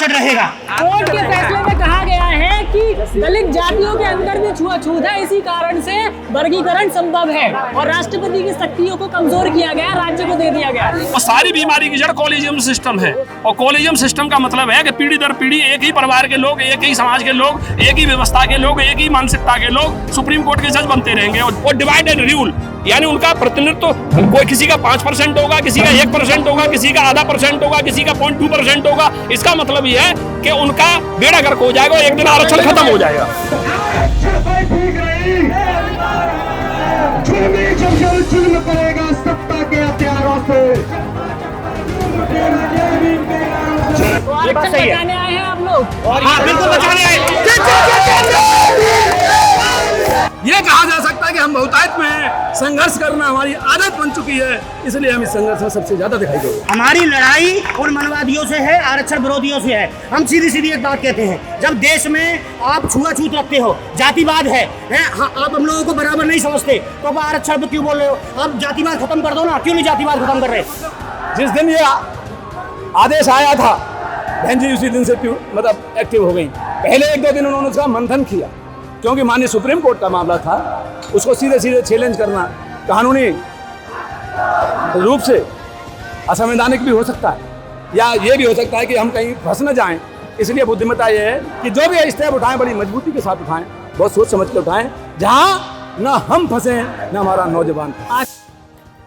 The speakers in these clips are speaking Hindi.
आरक्षण रहेगा। कोर्ट के फैसले में कहा गया है कि दलित जातियों के अंदर भी छुआछूत है, इसी कारण से वर्गीकरण संभव है और राष्ट्रपति की शक्तियों को कमजोर किया गया, राज्य को दे दिया गया। और सारी बीमारी की जड़ कॉलेजियम सिस्टम है, और कॉलेजियम सिस्टम का मतलब है कि पीढ़ी दर पीढ़ी एक ही परिवार के लोग, एक ही समाज के लोग, एक ही व्यवस्था के लोग, एक ही मानसिकता के लोग सुप्रीम कोर्ट के जज बनते रहेंगे। और डिवाइड एंड रूल, यानी उनका प्रतिनिधित्व कोई किसी का 5% होगा, किसी का 1% होगा, किसी का आधा % होगा, किसी का 0.2% होगा। इसका मतलब यह है कि उनका बेड़ा गर्क हो जाएगा, एक दिन आरक्षण खत्म हो जाएगा। जुल्म करेगा सत्ता के हथियारों से। बचाने आए हैं आप लोग? हाँ, बिल्कुल बचाने आए। ये कहा जा सकता है कि हम बहुतायत में हैं, संघर्ष करना हमारी आदत बन चुकी है, इसलिए हम इस संघर्ष में सबसे ज्यादा दिखाई देते हैं। हमारी लड़ाई उन मनवादियों से है, आरक्षण विरोधियों से है। हम सीधी सीधी एक बात कहते हैं, जब देश में आप छुआछूत रखते हो, जातिवाद है हाँ, आप हम लोगों को बराबर नहीं समझते, तो आप आरक्षण पर क्यों बोल रहे हो? आप जातिवाद खत्म कर दो ना, क्यों नहीं जातिवाद खत्म कर रहे? जिस दिन ये आदेश आया था, बहन जी उसी दिन से मतलब एक्टिव हो गई। पहले 1-2 दिन उन्होंने उसका मंथन किया, क्योंकि माननीय सुप्रीम कोर्ट का मामला था, उसको सीधे सीधे चैलेंज करना कानूनी रूप से असंवैधानिक भी हो सकता है, या ये भी हो सकता है कि हम कहीं फंस न जाएं। इसलिए बुद्धिमत्ता ये है कि जो भी स्टेप उठाएं बड़ी मजबूती के साथ उठाएं, बहुत सोच समझ के उठाएं, जहां ना हम फंसे न हमारा नौजवान।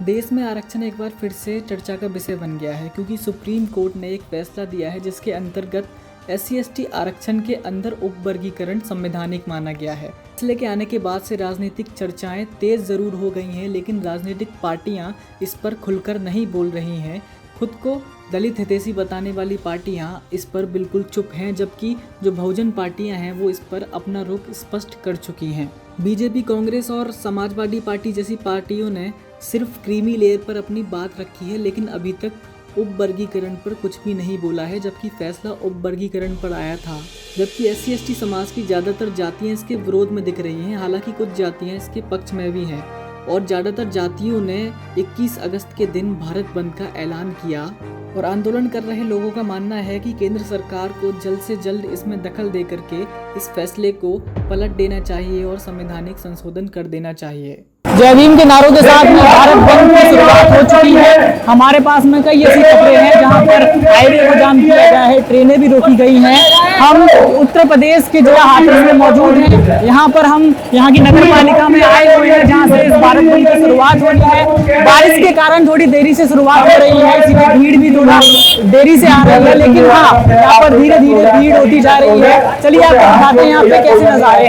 देश में आरक्षण एक बार फिर से चर्चा का विषय बन गया है, क्योंकि सुप्रीम कोर्ट ने एक फैसला दिया है जिसके अंतर्गत SC/ST आरक्षण के अंदर उपवर्गीकरण संवैधानिक माना गया है। फैसले के आने के बाद से राजनीतिक चर्चाएं तेज जरूर हो गई हैं, लेकिन राजनीतिक पार्टियां इस पर खुलकर नहीं बोल रही हैं। खुद को दलित हितैषी बताने वाली पार्टियां इस पर बिल्कुल चुप हैं, जबकि जो बहुजन पार्टियां हैं वो इस पर अपना रुख स्पष्ट कर चुकी हैं। बीजेपी, कांग्रेस और समाजवादी पार्टी जैसी पार्टियों ने सिर्फ क्रीमी लेयर पर अपनी बात रखी है, लेकिन अभी तक उपवर्गीकरण पर कुछ भी नहीं बोला है, जबकि फैसला उपवर्गीकरण पर आया था। जबकि SC/ST समाज की ज़्यादातर जातियां इसके विरोध में दिख रही हैं, हालांकि कुछ जातियां इसके पक्ष में भी हैं, और ज़्यादातर जातियों ने 21 अगस्त के दिन भारत बंद का ऐलान किया। और आंदोलन कर रहे लोगों का मानना है कि केंद्र सरकार को जल्द से जल्द इसमें दखल दे करके इस फैसले को पलट देना चाहिए और संवैधानिक संशोधन कर देना चाहिए। जय भीम के नारों के साथ में भारत बंद की शुरुआत हो चुकी है। हमारे पास में कई ऐसी खबरें हैं जहां पर हाईवे को जाम किया गया है, ट्रेनें भी रोकी गई हैं। हम उत्तर प्रदेश के जिला हाथरस में मौजूद हैं। यहाँ पर हम यहाँ की नगर पालिका में आए हुए हैं, जहाँ से इस भारत बंद की शुरुआत हो रही है। बारिश के कारण थोड़ी देरी से शुरुआत हो रही है, इसीलिए भीड़ भी थोड़ा देरी से आ रही है, लेकिन हाँ, यहाँ पर धीरे धीरे भीड़ होती जा रही है। चलिए आपको बताते हैं यहाँ पे कैसे नजारे।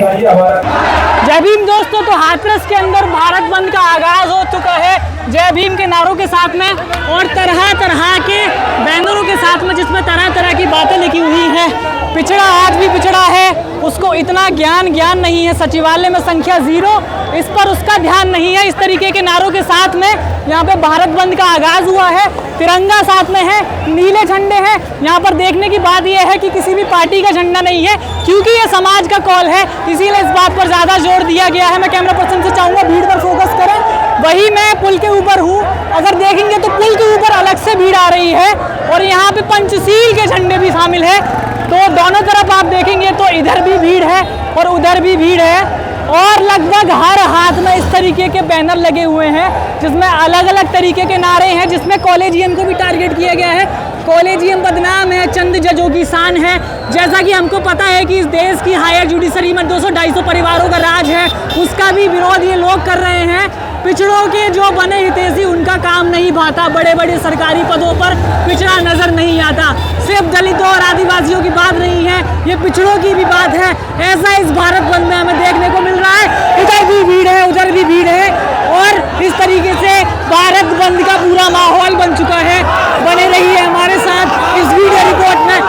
जय भीम दोस्तों, तो हाथरस के अंदर भारत बंद का आगाज हो चुका है जय भीम के नारों के साथ में, और तरह तरह के बैनरों के साथ में, जिसमें तरह तरह की बातें लिखी हुई हैं। पिछड़ा आज भी पिछड़ा है, उसको इतना ज्ञान नहीं है, सचिवालय में संख्या 0, इस पर उसका ध्यान नहीं है। इस तरीके के नारों के साथ में यहाँ पे भारत बंद का आगाज हुआ है। तिरंगा साथ में है, नीले झंडे हैं। यहाँ पर देखने की बात यह है कि किसी भी पार्टी का झंडा नहीं है, क्योंकि ये समाज का कॉल है, इसीलिए इस बात पर ज्यादा जोर दिया गया है। मैं कैमरा पर्सन से चाहूंगा भीड़ पर फोकस करें। वही मैं पुल के ऊपर हूँ, अगर देखेंगे तो पुल के ऊपर अलग से भीड़ आ रही है, और यहाँ पे पंचशील के झंडे भी शामिल है। तो दोनों तरफ आप देखेंगे तो इधर भी भीड़ है और उधर भी भीड़ है, और लगभग हर हाथ में इस तरीके के बैनर लगे हुए हैं, जिसमें अलग अलग तरीके के नारे हैं, जिसमें कॉलेजियम को भी टारगेट किया गया है। कॉलेजियम बदनाम है, चंद जजों की शान है। जैसा कि हमको पता है कि इस देश की हायर जुडिशरी में 200-250 परिवारों का राज है, उसका भी विरोध ये लोग कर रहे हैं। पिछड़ों के जो बने हितैषी, उनका काम नहीं भाता, बड़े बड़े सरकारी पदों पर पिछड़ा नजर नहीं आता। सिर्फ दलितों और आदिवासियों की बात नहीं है, ये पिछड़ों की भी बात है। ऐसा इस भारत बंद में हमें देखने को मिल रहा है। इधर भी भीड़ है, उधर भी भीड़ है, और इस तरीके से भारत बंद का पूरा माहौल बन चुका है। बने रहिए हमारे साथ इस वीडियो रिपोर्ट में।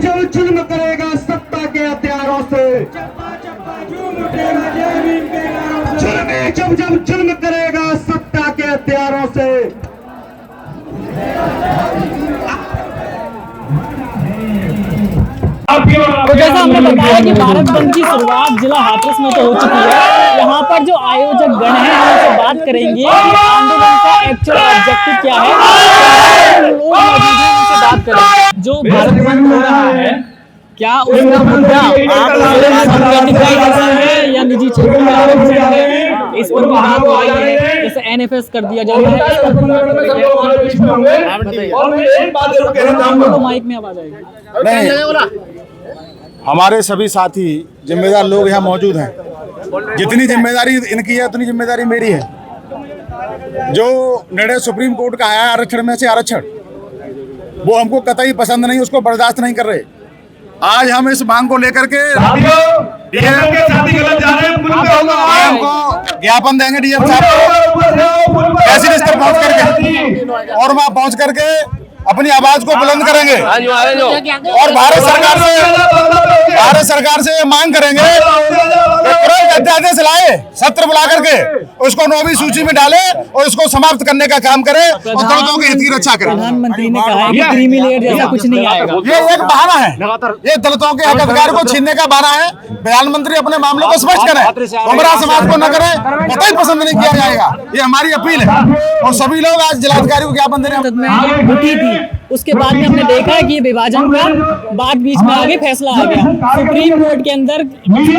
जब जुल्म करेगा सत्ता के हथियारों से, जब जुल्म करेगा सत्ता के हथियारों से। तो जैसा हमने बताया कि भारत बंद की शुरुआत जिला हाथरस में तो हो चुकी है। यहाँ पर जो आयोजक गण हैं, उनसे बात करेंगे कि आंदोलन का एक्चुअल ऑब्जेक्टिव क्या है। लोग मौजूद हैं, उनसे बात करें। जो भारत बंद हो रहा है, क्या उसका मुद्दा कैटेगराइजेशन है या निजी क्षेत्र में आरक्षण है, इस पर भी बात हो रही है। जैसे NFS कर दिया जाता है, तो माइक में आवाज आएगी। नहीं, हमारे सभी साथी जिम्मेदार लोग यहाँ मौजूद हैं। जितनी जिम्मेदारी इनकी है उतनी जिम्मेदारी मेरी है। जो निर्णय सुप्रीम कोर्ट का आया आरक्षण में से आरक्षण, वो हमको कतई पसंद नहीं, उसको बर्दाश्त नहीं कर रहे। आज हम इस मांग को लेकर के डीएम को ज्ञापन देंगे, डीएम साहब को तहसील स्तर पहुंच करके, और वहां पहुंच करके अपनी आवाज को बुलंद करेंगे और भारत सरकार से ये मांग करेंगे कि तुरंत अध्यादेश लाए, सत्र बुला करके उसको 9वीं सूची में डाले और उसको समाप्त करने का काम करे और दलितों के हित की रक्षा करे। प्रधानमंत्री ने कहा है कि क्रीमी लेयर जैसा कुछ नहीं आएगा। ये एक बहाना है, ये दलितों के हक अधिकार को छीनने का बहाना है। प्रधानमंत्री अपने मामलों को स्पष्ट करें, गुमराह समाज को न करें, कतई पसंद नहीं किया जाएगा। ये हमारी अपील है और सभी लोग आज जिलाधिकारी को ज्ञापन देने उठी थी। उसके बाद में हमने देखा है कि विभाजन का बात बीच में आगे फैसला आ गया। सुप्रीम कोर्ट के अंदर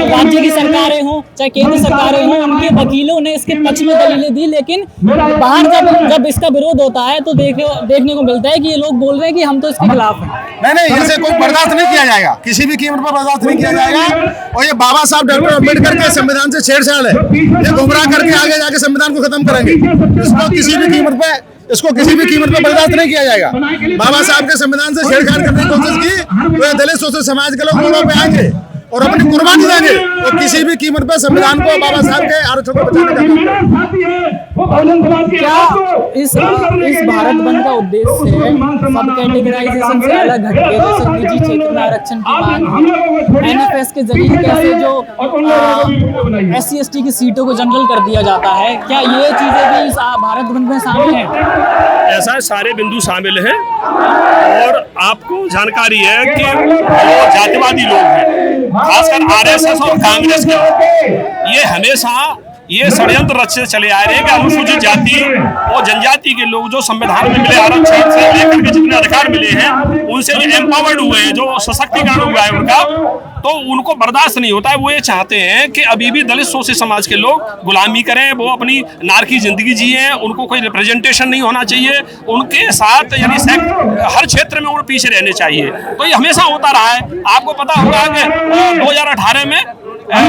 राज्य की सरकारें हों चाहे केंद्र सरकारें हों, उनके वकीलों ने इसके पक्ष में दलीलें दी, लेकिन बाहर जब इसका विरोध होता है तो देखने को मिलता है कि ये लोग बोल रहे हैं कि हम तो इसके खिलाफ हैं। नहीं, इसे कोई बर्दाश्त नहीं किया जाएगा, किसी भी कीमत पर बर्दाश्त नहीं किया जाएगा। और ये बाबा साहब डॉक्टर अम्बेडकर के संविधान से छेड़छाड़ है, ये गुमराह करके आगे जाके संविधान को खत्म करेंगे। इसको किसी भी कीमत पे बर्दाश्त नहीं किया जाएगा। बाबा साहब के संविधान से छेड़छाड़ करने की कोशिश की तो दलित शोषित समाज के लोग रोडों पे आएंगे और अपनी कुर्बानी देंगे, तो किसी भी कीमत पे संविधान को, बाबा साहब के आरक्षण को बचाने का क्या इस भारत बंद का उद्देश्य है सब कैटेगराइजेशन से अलग हटके जैसे निजी क्षेत्र में आरक्षण की मांग, NFS के जरिए कैसे जो SC/ST की सीटों को जनरल कर दिया जाता है, क्या ये चीजें भी इस भारत बंद में शामिल हैं? ऐसा सारे बिंदु शामिल हैं और आपको जानकारी है कि जो जातिवादी लोग हैं, खासकर RSS और कांग्रेस के, ये हमेशा ये षड्यंत्र रचते चले आ रहे हैं कि अनुसूचित जाति और जनजाति के लोग जो संविधान में मिले आरक्षण से लेकर के जितने अधिकार मिले हैं, उनसे जो एम्पावर्ड हुए हैं, जो सशक्तिकरण हुआ है उनका, तो उनको बर्दाश्त नहीं होता है। वो ये चाहते हैं कि अभी भी दलित शोषित समाज के लोग गुलामी करें, वो अपनी नारकी जिंदगी जिए, उनको कोई रिप्रेजेंटेशन नहीं होना चाहिए, उनके साथ यानी हर क्षेत्र में वो पीछे रहने चाहिए। तो ये हमेशा होता रहा है। आपको पता होगा कि 2018 में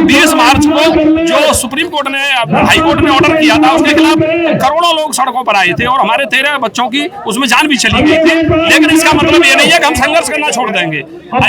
20 मार्च को जो सुप्रीम कोर्ट ने, हाई कोर्ट ने ऑर्डर किया था, उसके खिलाफ करोड़ों लोग सड़कों पर आए थे और हमारे 13 बच्चों की उसमें जान भी चली गई थी। लेकिन इसका मतलब ये नहीं है कि हम संघर्ष करना छोड़ देंगे।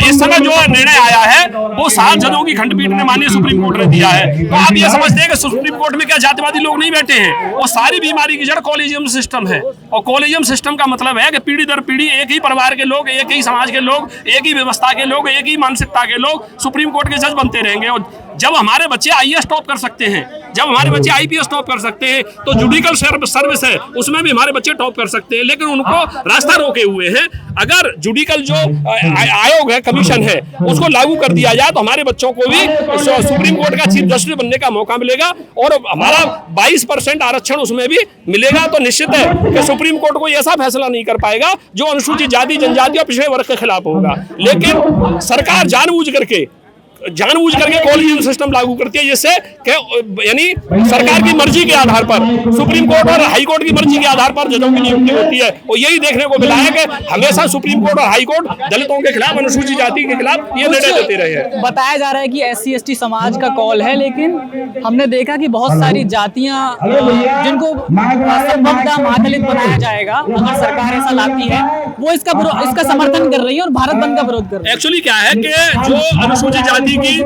इस समय जो निर्णय आया है वो 7 जजों की खंडपीठ ने माननीय सुप्रीम कोर्ट ने दिया है। तो आप ये समझते हैं कि सुप्रीम कोर्ट में क्या जातिवादी लोग नहीं बैठे हैं? और सारी बीमारी की जड़ कॉलेजियम सिस्टम है। और कॉलेजियम सिस्टम का मतलब है कि पीढ़ी दर पीढ़ी एक ही परिवार के लोग, एक ही समाज के लोग, एक ही व्यवस्था के लोग, एक ही मानसिकता के लोग सुप्रीम कोर्ट के जज बनते रहेंगे। और जब हमारे बच्चे IAS टॉप कर सकते हैं, जब हमारे बच्चे IPS टॉप कर सकते हैं, तो जुडिकल सर्विस है उसमें भी हमारे बच्चे टॉप कर सकते हैं। लेकिन उनको रास्ता रोके हुए हैं। अगर जुडिकल जो आयोग है, कमीशन है, उसको लागू कर दिया जाए तो हमारे बच्चों को भी सुप्रीम कोर्ट का चीफ जस्टिस बनने का मौका मिलेगा और हमारा 22% आरक्षण उसमें भी मिलेगा। तो निश्चित है कि सुप्रीम कोर्ट को ऐसा फैसला नहीं कर पाएगा जो अनुसूचित जाति, जनजाति और पिछड़े वर्ग के खिलाफ होगा। लेकिन सरकार जानबूझ करके कॉलेजियम सिस्टम लागू करती है, जिससे यानी सरकार की मर्जी के आधार पर, सुप्रीम कोर्ट और हाई कोर्ट की मर्जी के आधार पर जजों की नियुक्ति होती है। और यही देखने को मिला है कि हमेशा सुप्रीम कोर्ट और हाई कोर्ट दलितों के खिलाफ, अनुसूचित जाति के खिलाफ ये निर्णय देते रहे हैं। बताया जा रहा है कि SC/ST समाज का कॉल है, लेकिन हमने देखा कि बहुत सारी जातियां जिनको संभवतः महादलित बनाया जाएगा अगर सरकार ऐसा लाती है, वो इसका समर्थन कर रही है और भारत बंद का विरोध कर रही है। एक्चुअली क्या है कि जो अनुसूचित जाति की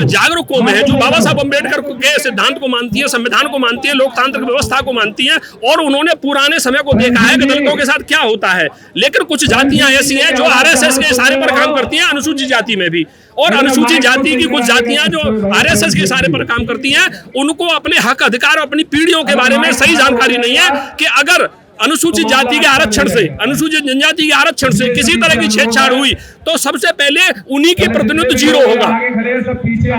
जागरूक कौम है, जो बाबा साहब अम्बेडकर के सिद्धांत को मानती है, संविधान को मानती है, लोकतांत्रिक व्यवस्था को मानती है, और उन्होंने पुराने समय को देखा है कि दलितों के साथ क्या होता है। लेकिन कुछ जातियां ऐसी हैं जो RSS के इशारे पर काम करती हैं, अनुसूचित जाति में भी, और अनुसूचित जाति की कुछ जातियां जो RSS के इशारे पर काम करती हैं, उनको अपने हक अधिकार और अपनी पीढ़ियों के बारे में सही जानकारी नहीं है कि अगर अनुसूचित जाति के आरक्षण से, अनुसूचित जनजाति के आरक्षण से किसी तरह की छेड़छाड़ हुई तो सबसे पहले उन्हीं के प्रतिनिधित्व 0 होगा।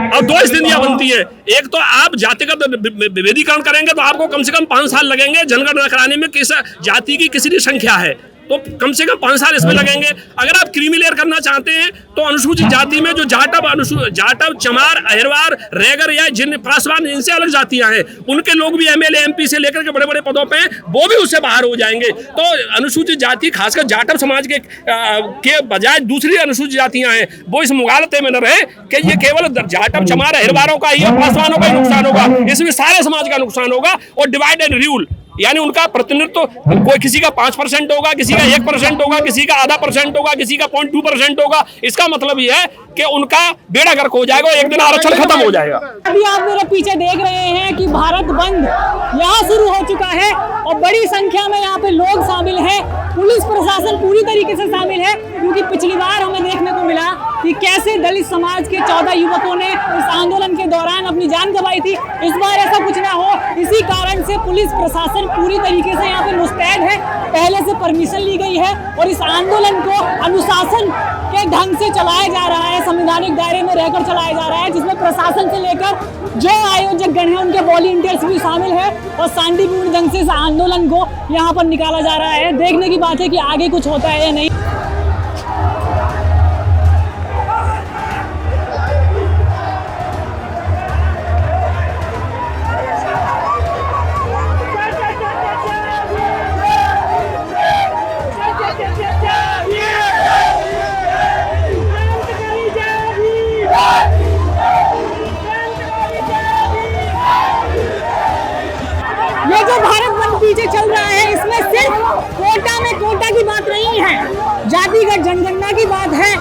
अब 2 स्थितियां बनती है। एक तो आप जातिगत विभेदीकरण करेंगे तो आपको कम से कम 5 साल लगेंगे जनगणना कराने में किस जाति की किसी संख्या है। तो कम से कम 5 साल इसमें लगेंगे। अगर आप क्रीमी लेयर करना चाहते हैं तो अनुसूचित जाति में जो जाटव, चमार, अहिरवार, रेगर या जिन पासवान, इनसे अलग जातियां हैं, उनके लोग भी MLA MP से लेकर के बड़े बड़े पदों पे वो भी उससे बाहर हो जाएंगे। तो अनुसूचित जाति, खासकर जाटव समाज के बजाय दूसरी अनुसूचित जातियां हैं, वो इस मुगालते में न रहे कि ये केवल जाटव, चमार, अहिरवारों का ही, पासवानों का ही नुकसान होगा, इसमें सारे समाज का नुकसान होगा। और डिवाइड एंड रूल, यानी उनका प्रतिनिधित्व तो कोई किसी का 5% होगा, किसी का 1% होगा, किसी का आधा % होगा, किसी का 0.2% होगा। इसका मतलब ये है कि उनका बेड़ा गर्क हो जाएगा, एक दिन आरक्षण खत्म हो जाएगा। अभी आप मेरे पीछे देख रहे हैं कि भारत बंद यहाँ शुरू हो चुका है और बड़ी संख्या में यहाँ पे लोग शामिल हैं। पुलिस प्रशासन पूरी तरीके से शामिल है, क्योंकि पिछली बार हमें देखने को मिला कि कैसे दलित समाज के 14 युवकों ने इस आंदोलन के दौरान अपनी जान गंवाई थी। इस बार ऐसा कुछ ना हो, इसी कारण से पुलिस प्रशासन पूरी तरीके से यहाँ पे मुस्तैद है। पहले से परमिशन ली गई है और इस आंदोलन को अनुशासन के ढंग से चलाया जा रहा है, संवैधानिक दायरे में रहकर चलाया जा रहा है, जिसमें प्रशासन से लेकर जो आयोजक गण हैं उनके वॉलंटियर्स भी शामिल है और शांतिपूर्ण ढंग से इस आंदोलन को यहाँ पर निकाला जा रहा है। देखने की बात है कि आगे कुछ होता है या नहीं। ये जो भारत बंद पीछे चल रहा है, इसमें सिर्फ कोटा की बात नहीं है, जातिगत जनगणना की बात है,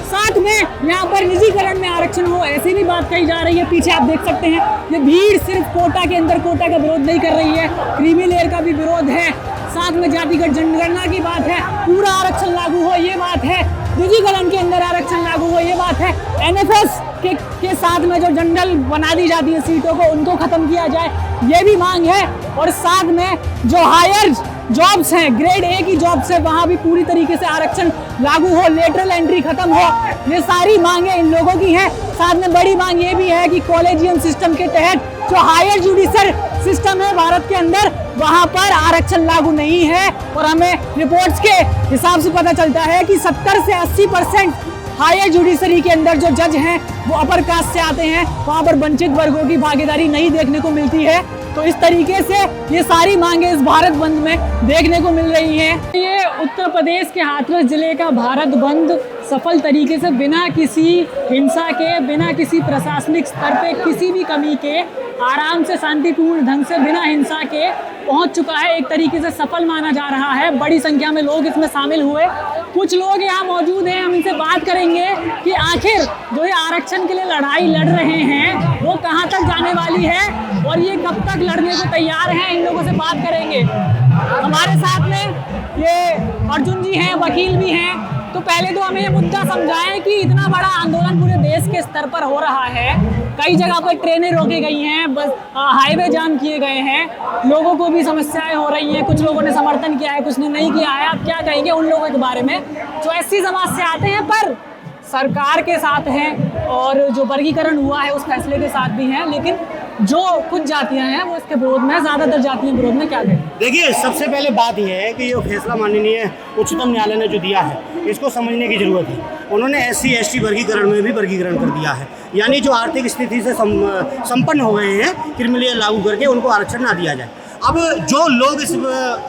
साथ में यहाँ पर निजीकरण में आरक्षण हो ऐसी भी बात कही जा रही है। पीछे आप देख सकते हैं ये भीड़ सिर्फ कोटा के अंदर कोटा का विरोध नहीं कर रही है, क्रीमी लेयर का भी विरोध है, साथ में जातिगत जनगणना की बात है, पूरा आरक्षण लागू हो ये बात है, निजीकरण के अंदर आरक्षण लागू हो ये बात है, NFS के साथ में जो जनरल बना दी जाती है सीटों को, उनको खत्म किया जाए ये भी मांग है। और साथ में जो हायर जॉब्स हैं, ग्रेड A की जॉब्स है, वहाँ भी पूरी तरीके से आरक्षण लागू हो, लेटरल एंट्री खत्म हो, ये सारी मांगे इन लोगों की हैं। साथ में बड़ी मांग ये भी है कि कॉलेजियम सिस्टम के तहत जो हायर जुडिशल सिस्टम है भारत के अंदर, वहाँ पर आरक्षण लागू नहीं है। और हमें रिपोर्ट्स के हिसाब से पता चलता है कि 70 से 80% हायर जुडिशरी के अंदर जो जज हैं वो अपर कास्ट से आते हैं, वहाँ पर वंचित वर्गों की भागीदारी नहीं देखने को मिलती है। तो इस तरीके से ये सारी मांगे इस भारत बंद में देखने को मिल रही हैं। ये उत्तर प्रदेश के हाथरस जिले का भारत बंद सफल तरीके से बिना किसी हिंसा के, बिना किसी प्रशासनिक स्तर पे किसी भी कमी के, आराम से शांतिपूर्ण ढंग से बिना हिंसा के पहुंच चुका है। एक तरीके से सफल माना जा रहा है। बड़ी संख्या में लोग इसमें शामिल हुए। कुछ लोग यहाँ मौजूद हैं, हम इनसे बात करेंगे कि आखिर जो ये आरक्षण के लिए लड़ाई लड़ रहे हैं वो कहाँ तक जाने वाली है और ये कब तक लड़ने को तैयार हैं। इन लोगों से बात करेंगे। हमारे साथ में ये अर्जुन जी हैं, वकील भी हैं। तो पहले तो हमें ये मुद्दा समझाएं कि इतना बड़ा आंदोलन पूरे देश के स्तर पर हो रहा है, कई जगह पर ट्रेनें रोकी गई हैं, बस हाईवे जाम किए गए हैं, लोगों को भी समस्याएं हो रही हैं, कुछ लोगों ने समर्थन किया है, कुछ ने नहीं किया है। आप क्या कहेंगे उन लोगों के बारे में जो SC समाज से आते हैं पर सरकार के साथ हैं और जो वर्गीकरण हुआ है उस फैसले के साथ भी हैं, लेकिन जो कुछ जातियां हैं वो इसके विरोध में, ज़्यादातर जातियां विरोध में? क्या कहें? देखिए, सबसे पहले बात यह है कि ये फैसला माननीय उच्चतम न्यायालय ने जो दिया है इसको समझने की ज़रूरत है। उन्होंने SC ST वर्गीकरण में भी वर्गीकरण कर दिया है, यानी जो आर्थिक स्थिति से संपन्न हो गए हैं क्रीमी लेयर लागू करके उनको आरक्षण ना दिया जाए। अब जो लोग इस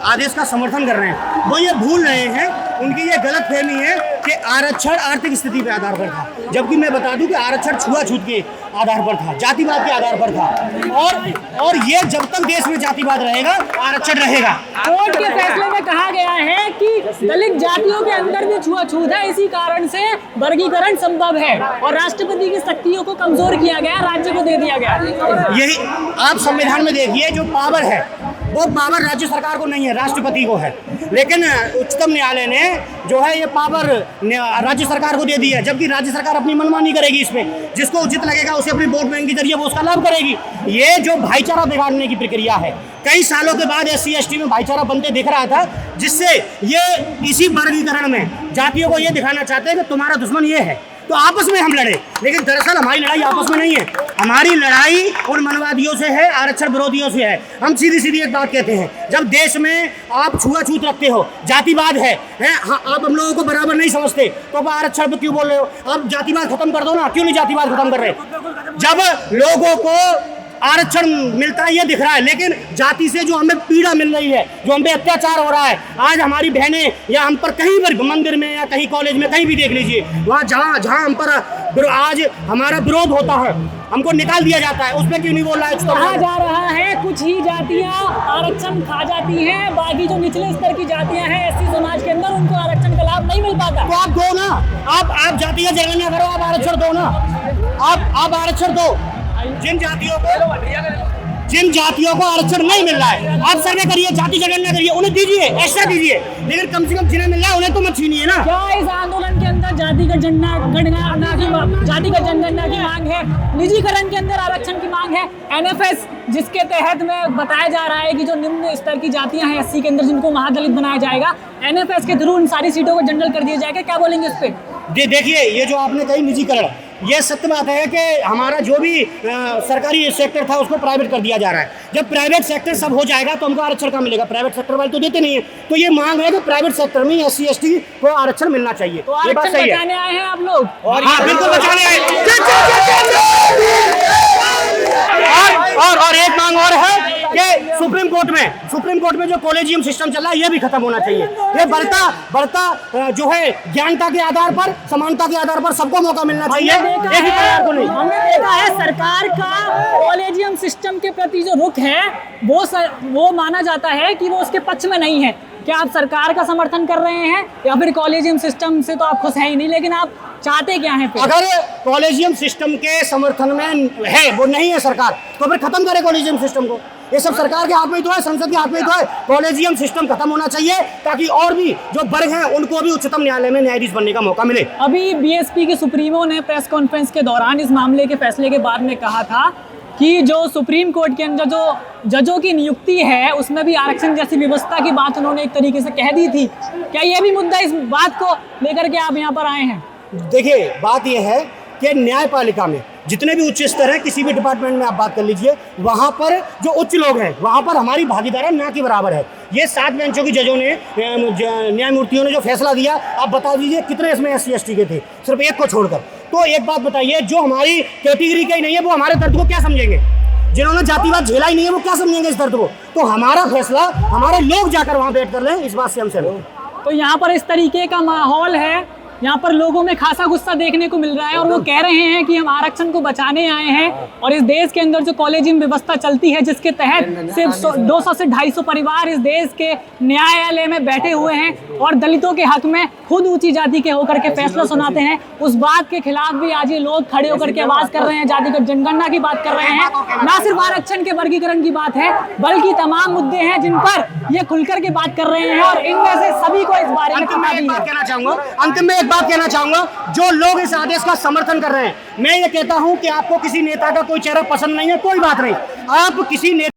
आदेश का समर्थन कर रहे हैं वो ये भूल रहे हैं, उनकी ये गलतफहमी है कि आरक्षण आर्थिक स्थिति के आधार पर था, जबकि मैं बता दूं कि आरक्षण छुआछूत के आधार पर था, जातिवाद के आधार पर था। और ये जब तक देश में जातिवाद रहेगा आरक्षण रहेगा। कोर्ट के फैसले में कहा गया है कि दलित जातियों के अंदर भी छुआछूत है, इसी कारण से वर्गीकरण संभव है और राष्ट्रपति की शक्तियों को कमजोर किया गया, राज्य को दे दिया गया। यही आप संविधान में देखिए, जो पावर है वो पावर राज्य सरकार को नहीं है, राष्ट्रपति को है, लेकिन उच्चतम न्यायालय ने जो है ये पावर राज्य सरकार को दे दी है, जबकि राज्य सरकार अपनी मनमानी करेगी इस पे, जिसको उचित लगेगा उसे अपनी वोट बैंक के जरिए वो उसका लाभ करेगी। ये जो भाईचारा बिगाड़ने की प्रक्रिया है, कई सालों के बाद SC ST में भाईचारा बनते दिख रहा था, जिससे ये इसी वर्गीकरण में जातियों को ये दिखाना चाहते हैं कि तुम्हारा दुश्मन ये है, तो आपस में हम लड़े, लेकिन दरअसल हमारी लड़ाई आपस में नहीं है, हमारी लड़ाई उन मनवादियों से है, आरक्षण विरोधियों से है। हम सीधी सीधी एक बात कहते हैं, जब देश में आप छुआछूत रखते हो, जातिवाद है आप हम लोगों को बराबर नहीं समझते, तो आप आरक्षण पे क्यों बोल रहे हो? आप जातिवाद खत्म कर दो ना, क्यों नहीं जातिवाद खत्म कर रहे? जब लोगों को आरक्षण मिलता है ये दिख रहा है, लेकिन जाति से जो हमें पीड़ा मिल रही है, जो हम पे अत्याचार हो रहा है, आज हमारी बहनें या हम पर कहीं पर मंदिर में या कहीं कॉलेज में कहीं भी देख लीजिए, वहाँ जहाँ जहाँ हम पर आज हमारा विरोध होता है, हमको निकाल दिया जाता है। उस पर क्यों नहीं बोल रहा है? कहा जा रहा है कुछ ही जातियां आरक्षण खा जाती हैं, बाकी जो निचले स्तर की जातियां हैं एससी समाज के अंदर, उनको आरक्षण का लाभ नहीं मिल पाता। तो आप दो ना, आप जाति का जनगणना करो, आप आरक्षण दो ना, आप आरक्षण दो। जिन जातियों को आरक्षण नहीं मिल रहा है, आप सर्वे करिए, जाति जनगणना करिए, उन्हें दीजिए, एक्स्ट्रा दीजिए, लेकिन कम से कम जिन्हें मिल रहा है उन्हें तो मत छीनिए ना। क्या इस आंदोलन के अंदर जातिगत जनगणना की मांग है, निजीकरण के अंदर आरक्षण की मांग है, एनएफएस जिसके तहत में बताया जा रहा है कि जो निम्न स्तर की जातियां हैं एससी के अंदर जिनको महादलित बनाया जाएगा, एनएफएस के थ्रू उन सारी सीटों को जनरल कर दिया जाएगा, क्या बोलेंगे इस पे? देखिए, ये जो आपने कही निजीकरण, ये सत्य बात है कि हमारा जो भी सरकारी सेक्टर था उसको प्राइवेट कर दिया जा रहा है। जब प्राइवेट सेक्टर सब हो जाएगा तो हमको आरक्षण कहाँ मिलेगा? प्राइवेट सेक्टर वाले तो देते नहीं है। तो ये मांग है कि प्राइवेट सेक्टर में एससी एसटी को आरक्षण मिलना चाहिए। तो आरक्षण बचाने आए हैं आप लोग? हाँ, बिल्कुल बचाने आए। और एक मांग और है कि सुप्रीम कोर्ट में जो कॉलेजियम सिस्टम चल रहा है ये भी खत्म होना चाहिए। ये बढ़ता जो है ज्ञानता के आधार पर, समानता के आधार पर सबको मौका मिलना चाहिए। हमने देखा है सरकार का कॉलेजियम सिस्टम के प्रति जो रुख है वो माना जाता है कि वो उसके पक्ष में नहीं है। क्या आप सरकार का समर्थन कर रहे हैं या फिर कॉलेजियम सिस्टम से तो आप खुश हैं ही नहीं, लेकिन आप चाहते क्या हैं? अगर कॉलेजियम सिस्टम के समर्थन में है, वो नहीं है सरकार, तो फिर खत्म करे कॉलेजियम सिस्टम को। ये सब सरकार के हाथ में ही तो है, संसद के हाथ में ही तो है। कॉलेजियम सिस्टम खत्म होना चाहिए ताकि और भी जो वर्ग हैं उनको भी उच्चतम न्यायालय में न्यायाधीश बनने का मौका मिले। अभी बीएसपी के सुप्रीमो ने प्रेस कॉन्फ्रेंस के दौरान इस मामले के फैसले के बाद में कहा था कि जो सुप्रीम कोर्ट के अंदर जो जजों की नियुक्ति है उसमें भी आरक्षण जैसी व्यवस्था की बात उन्होंने एक तरीके से कह दी थी। क्या ये भी मुद्दा, इस बात को लेकर के आप यहाँ पर आए हैं? देखिए, बात यह है कि न्यायपालिका में जितने भी उच्च स्तर है, किसी भी डिपार्टमेंट में आप बात कर लीजिए, वहाँ पर जो उच्च लोग हैं वहाँ पर हमारी भागीदारी ना के बराबर है। ये 7 बेंचों की जजों ने, न्यायमूर्तियों ने जो फैसला दिया, आप बता दीजिए कितने इसमें एससी एसटी के थे, सिर्फ एक को छोड़कर। तो एक बात बताइए, जो हमारी कैटेगरी का ही नहीं है वो हमारे दर्द को क्या समझेंगे? जिन्होंने जातिवाद झेला ही नहीं है वो क्या समझेंगे इस दर्द को? तो हमारा फैसला हमारे लोग जाकर वहाँ बैठ कर लें, इस बात से हम सहमत। तो यहाँ पर इस तरीके का माहौल है, यहाँ पर लोगों में खासा गुस्सा देखने को मिल रहा है और वो कह रहे हैं कि हम आरक्षण को बचाने आए हैं। और इस देश के अंदर जो कॉलेजियम व्यवस्था चलती है जिसके तहत सिर्फ 200 से 250 परिवार इस देश के न्यायालय में बैठे हुए हैं और दलितों के हक में खुद ऊंची जाति के होकर के फैसला सुनाते हैं, उस बात के खिलाफ भी आज ये लोग खड़े होकर के आवाज कर रहे हैं, जातिगत जनगणना की बात कर रहे हैं। ना सिर्फ आरक्षण के वर्गीकरण की बात है बल्कि तमाम मुद्दे हैं जिन पर ये खुलकर के बात कर रहे हैं और इनमें से सभी को इस बारे में अंतिम में एक बात कहना चाहूंगा, जो लोग इस आदेश का समर्थन कर रहे हैं, मैं ये कहता हूं कि आपको किसी नेता का कोई चेहरा पसंद नहीं है, कोई बात नहीं, आप किसी नेता